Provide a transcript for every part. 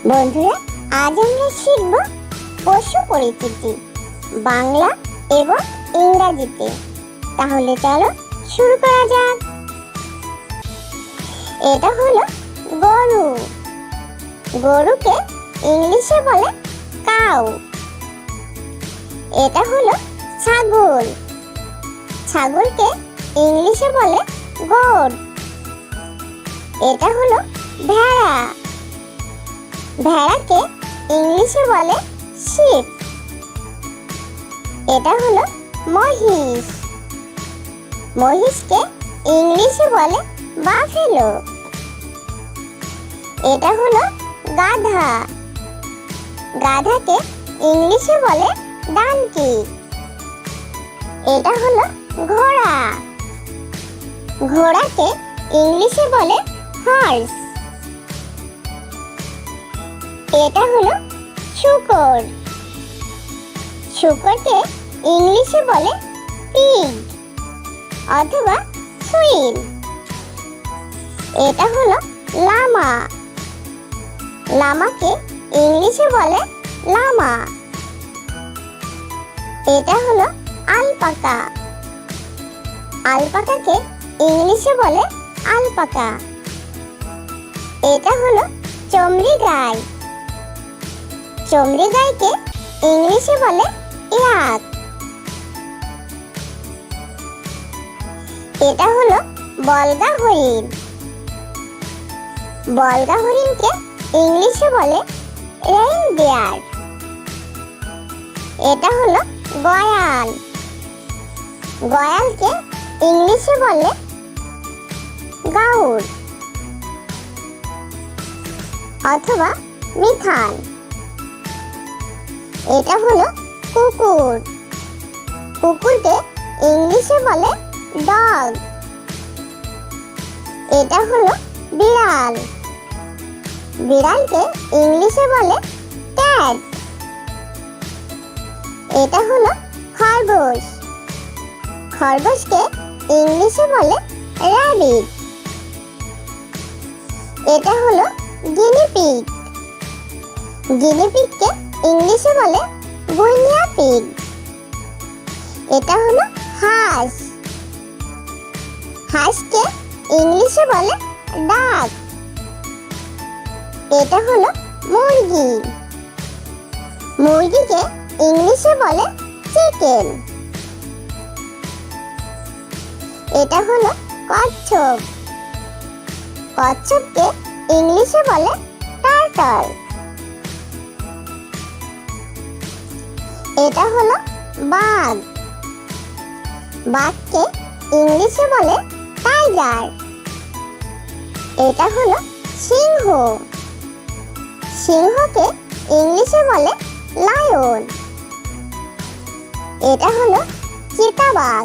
বন্ধুরা, আজ আমরা শিখব পশু পরিচিতি বাংলা এবং ইংরেজিতে। তাহলে চলো শুরু করা যাক। এটা হলো গরু। গরুকে ইংলিশে বলে কাউ। এটা হলো ছাগল। ছাগলকে ইংলিশে বলে গোট। এটা হলো ভেড়া। ভেড়াকে ইংলিশে বলে শিপ। এটা হলো মহিষ। মহিষকে ইংলিশে বলে বাফেলো। এটা হলো গাধা। গাধাকে ইংলিশে বলে ডানকি। এটা হলো ঘোড়া। ঘোড়াকে ইংলিশে বলে হর্স। এটা হলো শূকর। শূকরকে ইংলিশে বলে পিগ অথবা সুইন। এটা হলো লামা। লামাকে ইংলিশে বলে লামা। এটা হলো আলপাকা। আলপাকাকে ইংলিশে বলে আলপাকা। এটা হলো চমড়ি গাই। চমড়ি গাইকে ইংলিশে বলে ইয়াক। এটা হলো বলগা হরিণ। বলগা হরিণকে ইংলিশে বলে রেইনডিয়ার। এটা হলো গয়াল। গয়ালকে ইংলিশে বলে গাউর অথবা মিথান। এটা হলো কুকুর। কুকুরকে ইংলিশে বলে ডগ। এটা হলো বিড়াল। বিড়ালকে ইংলিশে বলে ক্যাট। এটা হলো খরগোশ। খরগোশকে ইংলিশে বলে র্যাবিট। এটা হলো গিনিপিগ। গিনিপিগকে ইংলিশে বলে গুইনিয়া পিগ। এটা হলো হাঁস। হাঁসকে ইংলিশে বলে ডাক। এটা হলো মুরগি। মুরগিকে ইংলিশে বলে চিকেন। এটা হলো কচ্ছপ। কচ্ছপকে ইংলিশে বলে টার্টল। এটা হলো বাঘ। বাঘকে ইংলিশে বলে টাইগার। এটা হলো সিংহ। সিংহকে ইংলিশে বলে লায়ন। এটা হলো চিতাবাঘ।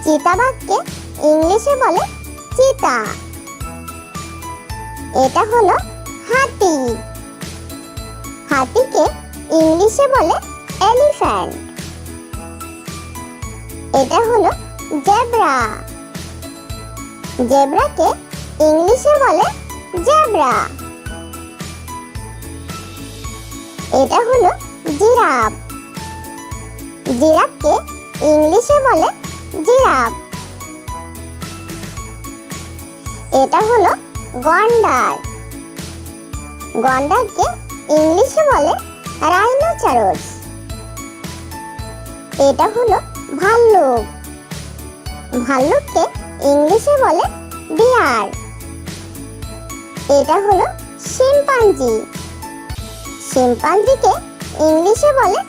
চিতাবাঘকে ইংলিশে বলে চিতা। এটা হলো হাতি। হাতিকে ইংলিশে বলে এলিফ্যান্ট। এটা হলো জেব্রা। জেব্রাকে ইংলিশে বলে জেব্রা। এটা হলো জিরাফ। জিরাফকে ইংলিশে বলে জিরাফ। এটা হলো গন্ডার। গন্ডারকে ইংলিশে বলে রাইনোসেরাস। এটা হলো ভাল্লুক। ভাল্লুককে ইংলিশে বলে বিয়ার। এটা হলো শিম্পাঞ্জি। শিম্পাঞ্জিকে ইংলিশে বলে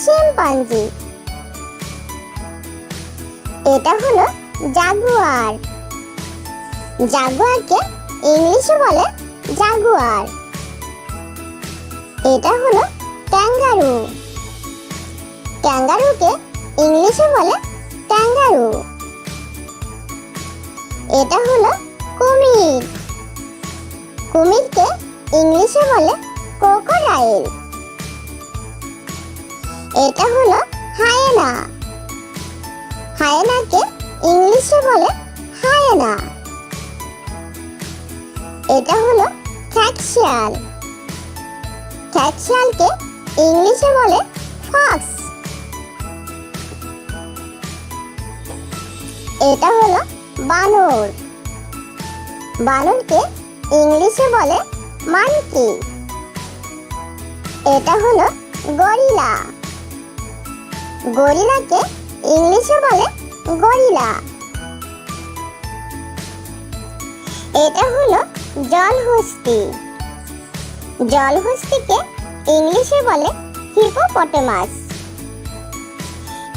শিম্পাঞ্জি। এটা হলো জাগুয়ার। জাগুয়ারকে ইংলিশে বলে জাগুয়ার। এটা হলো ক্যাঙ্গারু। ক্যাঙ্গারুকে ইংলিশে বলে ক্যাঙ্গারু। এটা হলো কুমির। কুমিরকে ইংলিশে বলে ক্রোকোডাইল। এটা হলো হায়েনা। হায়েনাকে ইংলিশে বলে হায়েনা। এটা হলো খ্যাকশিয়াল। খ্যাকশিয়ালকে ইংলিশে বলে ফক্স। এটা হলো বানর। বানরকে ইংলিশে বলে মানকি। এটা হলো গরিলা। গরিলাকে ইংলিশে বলে গরিলা। এটা হলো জলহস্তি। জলহস্তিকে ইংলিশে বলে হিপোপটেমাস।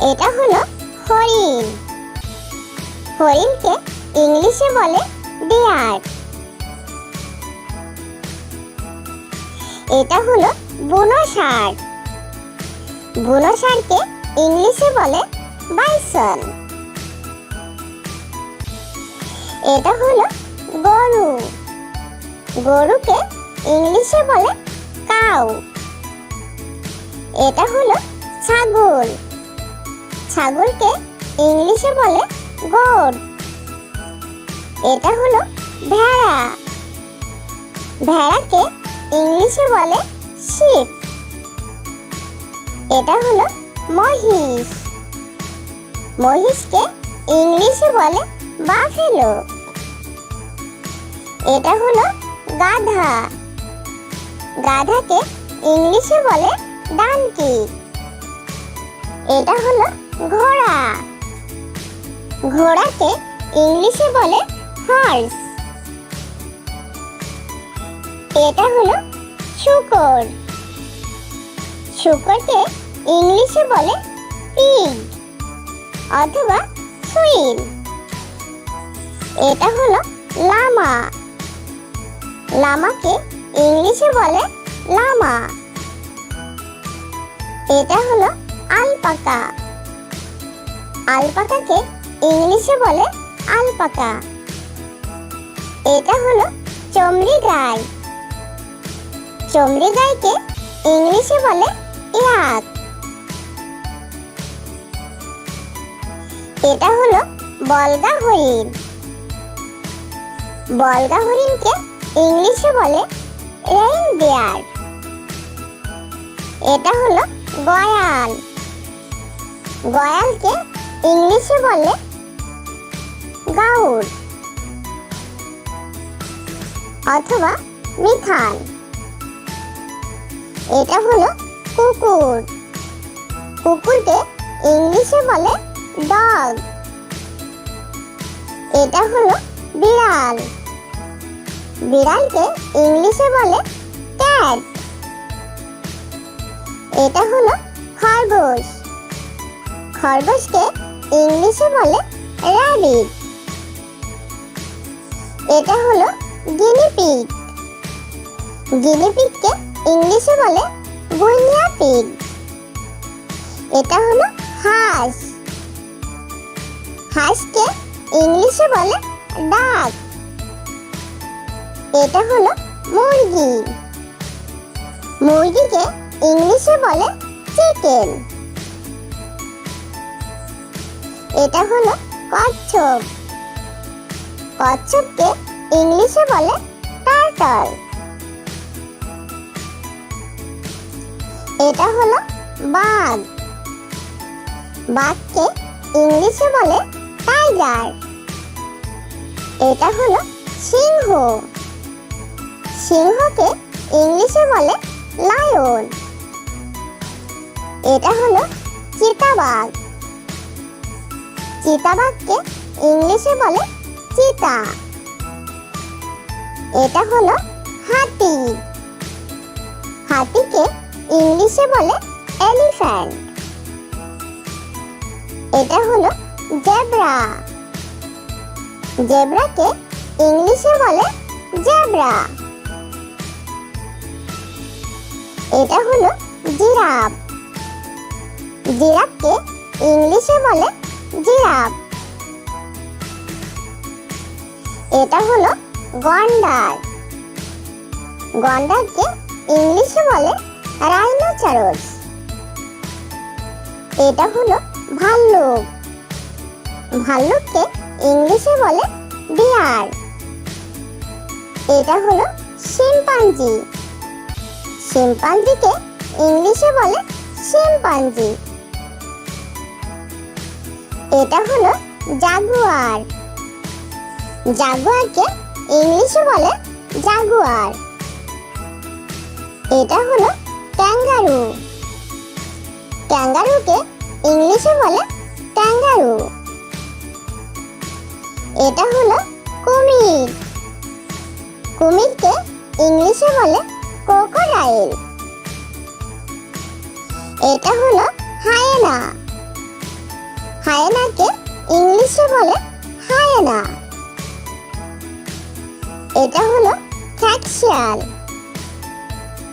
এটা হলো হরিণ। হরিণকে ইংলিশে বলে ডিয়ার। এটা হলো বুনো ষাঁড়। বুনো ষাঁড়কে ইংলিশে বলে বাইসন। এটা হলো গরু। গরুকে ইংলিশে বলে কাউ। এটা হলো ছাগল। ছাগলকে ইংলিশে বলে গোট। এটা হলো ভেড়া। ভেড়াকে ইংলিশে বলে শিপ। এটা হলো মহিষ। মহিষকে ইংলিশে বলে বাফেলো। এটা হলো গাধা। গাধাকে ইংলিশে বলে ডানকি। এটা হলো ঘোড়া। ঘোড়াকে ইংলিশে বলে হর্স। এটা হলো শূকর। শূকরকে ইংলিশে বলে পিগ অথবা সুইল। এটা হলো লামা। লামাকে ইংলিশে বলে লামা। এটা হলো আলপাকা। আলপাকাকে ইংলিশে বলে আলপাকা। এটা হলো চমড়ি গাই। চমড়ি গাইকে ইংলিশে বলে ইয়াক। এটা হলো বলগা হরিণ। বলগা হরিণকে ইংলিশে বলে রেইনডিয়ার। এটা হলো গয়াল। গয়ালকে ইংলিশে বলে গাউড অথবা মিথান। এটা হলো কুকুর। কুকুরকে ইংলিশে বলে ডগ। এটা হলো বিড়াল। বিড়ালকে ইংলিশে বলে ক্যাট। এটা হলো খরগোশ। খরগোশকে ইংলিশে বলে র্যাবিট। এটা হলো গিনিপিগ। গিনিপিগকে ইংলিশে বলে গুইনিয়া পিগ। এটা হলো হাঁস। হাঁসকে ইংলিশে বলে ডাক। এটা হলো মুরগি। মুরগিকে ইংলিশে বলে চিকেন। এটা হলো কচ্ছপ। কচ্ছপকে ইংলিশে বলে টার্টল। এটা হলো বাঘ। বাঘকে ইংলিশে বলে টাইগার। এটা হলো সিংহ। সিংহকে ইংলিশে বলে লায়ন। এটা হলো চিতাবাঘ। চিতাবাঘকে ইংলিশে বলে চিতা। এটা হলো হাতি। হাতিকে ইংলিশে বলে এলিফ্যান্ট। এটা হলো জেব্রা। জেব্রাকে ইংলিশে বলে জেব্রা। এটা হলো জিরাফ। জিরাফকে ইংলিশে বলে জিরাফ। এটা হলো গন্ডার। গন্ডারকে ইংলিশে বলে রাইনোসরস। এটা হলো ভাল্লুক। ভাল্লুককে ইংলিশে বলে বিয়ার। এটা হলো শিম্পাঞ্জি। শিম্পাঞ্জি। শিম্পাঞ্জিকে ইংলিশে বলে শিম্পাঞ্জি। এটা হলো জাগুয়ার। জাগুয়ারকে ইংলিশে বলে জাগুয়ার। এটা হলো ক্যাঙ্গারু। ক্যাঙ্গারুকে ইংলিশে বলে ক্যাঙ্গারু। এটা হলো কুমির। কুমিরকে ইংলিশে বলে ক্রোকোডাইল। এটা হলো হায়েনা। হায়েনাকে ইংলিশে বলে হায়েনা। এটা হলো খ্যাকশিয়াল।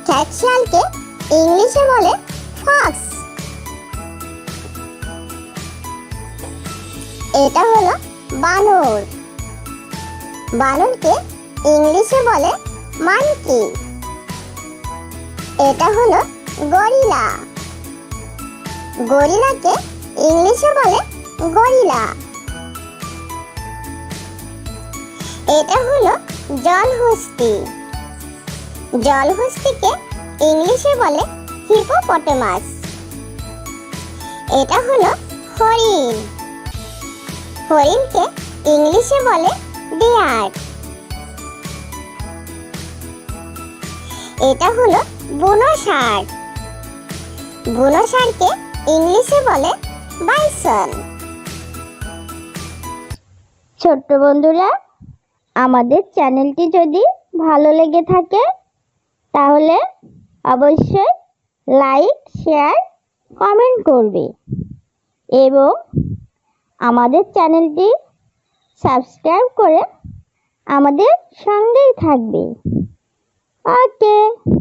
খ্যাকশিয়ালকে ইংলিশে বলে ফক্স। এটা হলো বানর। বানরকে ইংলিশে বলে মানকি। এটা হলো গরিলা। গরিলাকে ইংলিশে বলে গরিলা। এটা হলো জলহস্তি। জলহস্তিকে ইংলিশে বলে হিপোপটেমাস। এটা হলো হরিণ। হরিণকে ইংলিশে বলে ডিয়ার। এটা হলো বুনো ষাঁড়। বুনো ষাঁড়কে ইংলিশে বলে বাইসন। ছোট্ট বন্ধুরা, আমাদের চ্যানেলটি যদি ভালো লেগে থাকে তাহলে অবশ্যই লাইক, শেয়ার, কমেন্ট করবে এবং আমাদের চ্যানেলটি সাবস্ক্রাইব করে আমাদের সঙ্গেই থাকবে। ওকে।